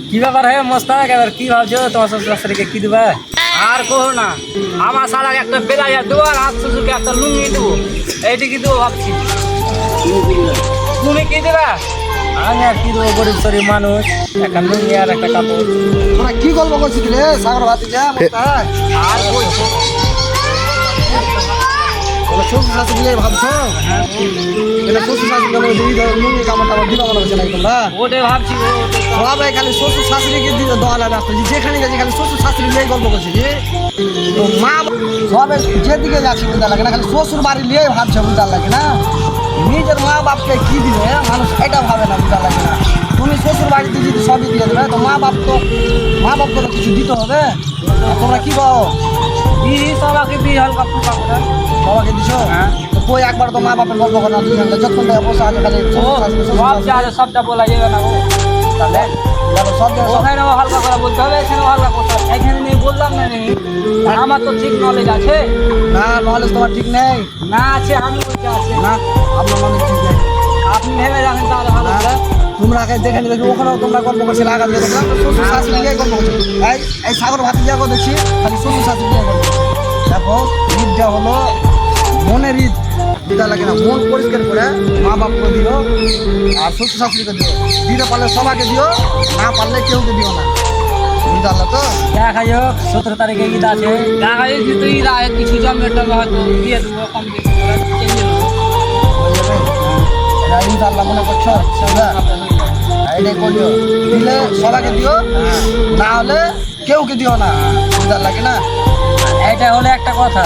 কি ব্যাপার হে মোস্তাক, এবার কি ভাবছো তোমার শ্বশুর শাশুড়িকে কি দিবা? আর কহো না, আমার শালাকে একটা বেলাইয়া দেবো আর হাত শ্বশুরকে একটা লুঙ্গি দেবো, এইটি দেবো ভাবছি। তুমি কি দেবা? আমি আর কি দেবো, গরিব শরীর মানুষ, একটা লুঙ্গি আর একটা কাপড়। তোরা কি গল্প করছিস রে সাগর ভাতিজা মোস্তাক? আর বলছো তোরা শ্বশুর শাশুড়ি নিয়ে ভাবছো? এটা শ্বশুর শাশুড়ি লুঙ্গি কামড় টামড় দিবা মনে হচ্ছে নাকি তোমরা? ওটাই ভাবছি। সবাই খালি শ্বশুর শাশুড়িকে দিতে দেওয়া ব্যস্ত, যেখানে গেছি খালি শ্বশুর শাশুড়ি নিয়ে গল্প করছি যে তো মা সবে যেদিকে যাচ্ছি বুঝতে লাগে না, খালি শ্বশুর বাড়ি নিয়ে ভাবছে বুঝতে লাগে না। নিজের মা বাপকে কি দিবে মানুষ এটা ভাবে না বুঝতে লাগে না। তুমি শ্বশুর বাড়িতে যদি সবই দিয়ে দেবে তো মা বাপকে তো কিছু দিতে হবে। আর তোমরা কি পাও? সবাইকে দিই হালকা ফুলকা করে। সবাইকে দিছো? হ্যাঁ। তো কই একবার তো মা বাপের গল্প করে না, দুজনে যতক্ষণ দেয় বসে আছে খালি শ্বশুর শাশুড়ি, শ্বশুর সব শাশুড়ি। যা সবটা বলা যাবে না গো। তাহলে দেখো সব জায়গায় সব- ওখানেও হালকা করে বলতে হবে, এখানেও হালকা করতে হবে। এখানে নেই বললাম না নেই, আর আমার তো ঠিক নলেজ আছে। না নলেজ তোমার ঠিক নেই। না আছে, আমি বলতে আছে। না আপনার নলেজ ঠিক নেই। আপনি ভেবে রাখেন তাহলে ভালো করে। তোমরা আগে দেখে দেখি ওখানেও তোমরা গল্প করছি আগা দিয়ে দেখলাম তো শ্বশুর শাশুড়ি নিয়ে গল্প করছি। এই সাগর ভাতি যাবো দেখছি খালি শ্বশুর শাশুড়ি নিয়ে গল্প করছি। দেখো ঈদটা হলো মনের ঈদ, ঈদটা লাগে না, মন পরিষ্কার করে মা বাপকে দিও আর শ্বশুর শাশুড়িকে দিও। দিতে পারলে সবাইকে দিও, না পারলে কেউকে দিও না। বুঝতে পারলে তো? দেখা যাক 17 তারিখে ঈদ আছে। দেখা যায় যে তুই কিছু জমে টমে হয়তো দিয়ে দেবো, কম বেশি করে চেঞ্জে নেবো। হয়ে যাবে? এটা ইনশাআল্লাহ মনে করছো? এটাই করিও, দিলে সবাইকে দিও, না হলে কেউকে দিও না। বুঝতে লাগে না? এটা হলো একটা কথা,